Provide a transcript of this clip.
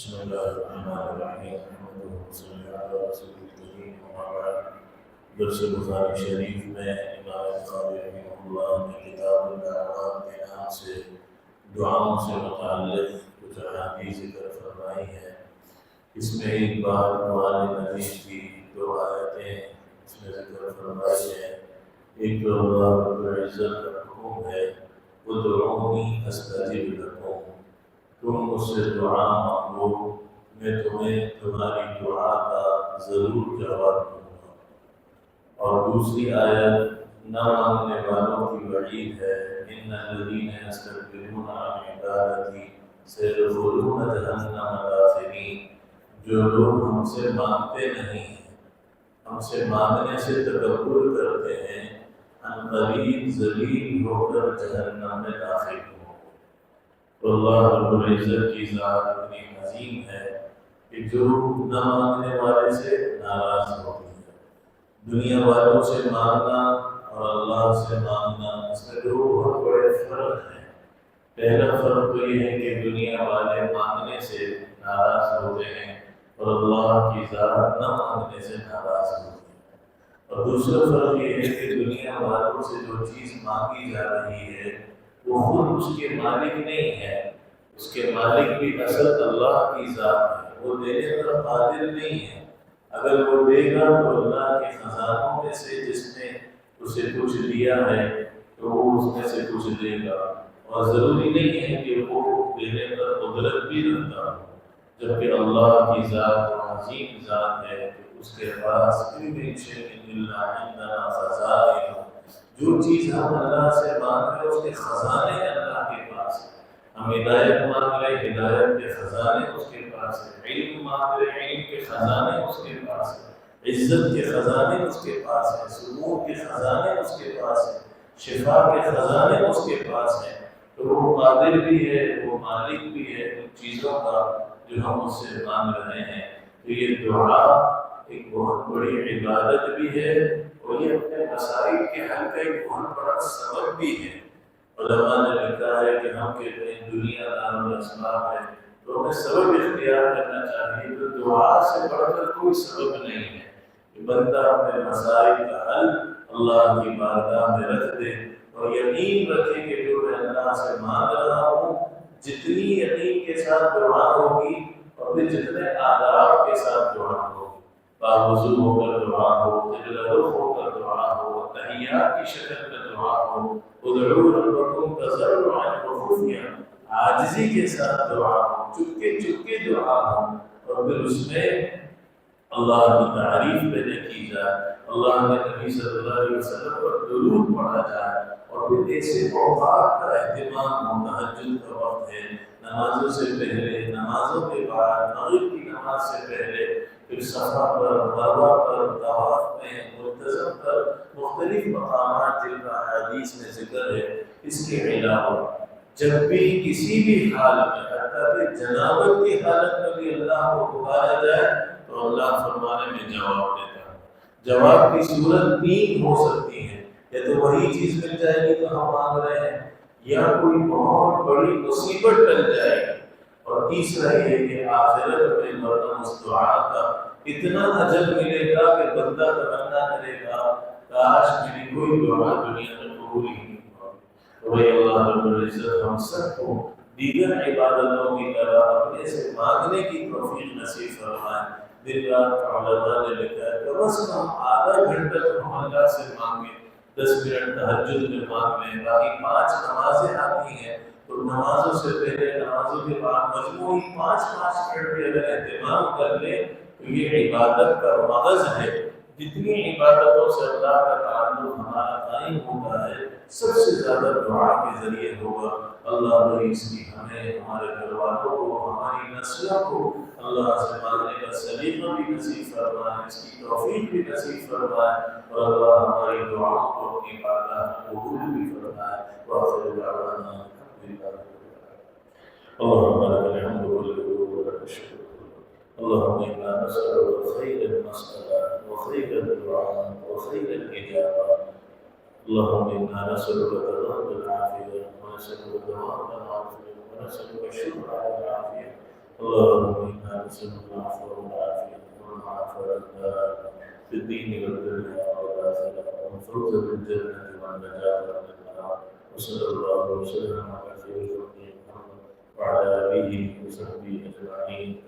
بسم الله الرحمن الرحيم نحمده ونصلي على رسوله الكريم وما بعد درس بخاری شریف میں امام بخاری رحمہ اللہ نے کتاب الدعوات کے نام سے دعاؤں سے متعلق کچھ احادیث ذکر فرمائی ہیں۔ اس میں ایک بار قرآن مجید کی دو آیتیں اس میں ذکر فرمائی ہیں۔ ایک تو اللہ رب العزت کا حکم ہے ادعونی استجب لکم، تم مجھ سے دعا مانگو میں تمہیں تمہاری دعا کا ضرور جواب دوں گا۔ اور دوسری آیت نہ مانگنے والوں کی وعید ہے، ان الذین یستکبرون عن عبادتی سیدخلون جہنم داخرین، جو لوگ ہم سے مانگتے نہیں ہیں، ہم سے مانگنے سے تکبر کرتے ہیں، ان قریب ذلیل ہو کر جہنم میں داخل ہوں۔ تو اللہ رب العزت کی ذات اتنی عظیم ہے کہ جو نہ مانگنے والے سے ناراض ہوتی ہے۔ دنیا والوں سے مانگنا اور اللہ سے مانگنا اس میں دو بہت بڑے فرق ہیں۔ پہلا فرق تو یہ ہے کہ دنیا والے مانگنے سے ناراض ہوتے ہیں اور اللہ کی ذات نہ مانگنے سے ناراض ہوتی ہے۔ اور دوسرا فرق یہ ہے کہ دنیا والوں سے جو چیز مانگی جا رہی ہے وہ خود اس کے مالک نہیں ہے، اس کے مالک بھی اصل اللہ کی ذات ہے، وہ دینے پر قادر نہیں ہے۔ اگر وہ دے گا تو اللہ کے خزانوں میں سے جس نے اسے کچھ دیا ہے تو وہ اس میں سے کچھ دے گا، اور ضروری نہیں ہے کہ وہ دینے پر قدرت بھی رکھتا ہو، جبکہ اللہ کی ذات عظیم ذات ہے کہ اس کے پاس من شیء الا عندنا خزائنہ، جو چیز ہم اللہ سے مانگ رہے ہیں اس کے خزانے اللہ کے پاس ہیں۔ ہم ہدایت مانگ رہے ہیں، ہدایت کے خزانے اس کے پاس ہیں۔ علم مانگ رہے ہیں، علم کے خزانے اس کے پاس ہیں۔ عزت کے خزانے اس کے پاس ہیں، سرور کے خزانے اس کے پاس ہیں، شفا کے خزانے اس کے پاس ہیں۔ تو وہ قادر بھی ہے، وہ مالک بھی ہے ان چیزوں کا جو ہم اس سے مانگ رہے ہیں۔ تو یہ دعا ایک بہت بڑی عبادت بھی ہے اور یہ اپنے مسائل کے حل کا ایک بہت بڑا سبب بھی ہے۔ علماء نے لکھا ہے کہ ہم کہتے ہیں دنیا دار الاسباب ہے، تو ہمیں سبب اختیار کرنا چاہیے، تو دعا سے بڑھ کر کوئی سبب نہیں ہے کہ بندہ اپنے مسائل کا حل اللہ کی بارگاہ میں رکھ دے اور یقین رکھے کہ جو میں اللہ سے مانگ رہا ہوں جتنی یقین کے ساتھ دعا ہوگی اور پھر جتنے آداب کے ساتھ دعا ہوگی، باوضو ہو کر دعا ہو، قبلہ رخ ہو کر دعا ہو، تحیات کی شکل میں دعا ہو، ادعوا ربکم تضرعا وخفیا، عاجزی کے ساتھ دعا ہو، چپکے چپکے دعا ہو، اور پھر اس میں اللہ کی تعریف پیدا کی جائے، اللہ کے نبی صلی اللہ علیہ وسلم پر درود پڑھا جائے، اور پھر ایسے اوقات کا اہتمام ہو، تہجد کا وقت ہے، نمازوں سے پہلے، نمازوں کے بعد، مغرب کی نماز سے پہلے، پھر صفا پر، مروہ پر، طواف میں، ملتزم پر، مختلف مقامات جن کا حدیث میں ذکر ہے۔ اس کے علاوہ جب بھی کسی بھی حال میں، حتیٰ کہ جنابت کی حالت میں بھی اللہ کو پکارا جائے تو اللہ فرمانے میں جواب دیتا ہے۔ جواب کی صورت تین ہو سکتی ہے، یا تو وہی چیز مل جائے گی تو ہم مانگ رہے ہیں، یا کوئی بہت بڑی مصیبت ٹل جائے گی، اور تیسرا یہ کہ آخرت میں مردم اس دعا کا اتنا اجر ملے گا کہ بندہ تمنا کرے گا کاش میری کوئی دعا دنیا میں قبول ہی نہیں ہوا۔ تو بھائی اللہ رب العزت ہم سب کو دیگر عبادتوں کی طرح اپنے سے مانگنے کی توفیق نصیب فرمائے۔ دن رات علماء نے لکھا ہے کم از کم آدھا گھنٹہ تو ہم اللہ سے مانگیں، 10 منٹ تہجد میں مانگ لیں، باقی 5 نمازیں آتی ہیں تو نمازوں سے پہلے، نمازوں کے بعد مجموعی 5 منٹ بھی اگر اہتمام کر لیں تو یہ عبادت کا مغز ہے۔ جتنی عبادتوں سے اللہ کا تعلق ہمارا قائم ہوتا ہے سب سے زیادہ دعا کے ذریعے ہوگا۔ اللہ بھائی اس کی ہمیں، ہمارے گھر والوں کو، ہماری نسلوں کو اللہ سے مانگنے کا سلیقہ بھی نصیب فرمائے، اس کی توفیق بھی نصیب فرمائے، اور اللہ ہماری دعاؤں کو اپنی بارگاہ میں قبول بھی فرمائے۔ وآخر دعوانا الحمد للہ رب العالمین۔ اللهم لك الحمد كله ولك الشكر كله، اللهم انا نسألك خير المسألة وخير الدعاء وخير الإجابة، اللهم انا نسألك دوام العافية ونسألك دوام العافية ونسألك الشكر على العافية، اللهم إنا نسألك العفو والعافية والمعافاة في الدين والدنيا والآخرة والفوز بالجنة والنجاة من النار وصلى الله وسلم على خير خلقه محمد وعلى آله وصحبه أجمعين.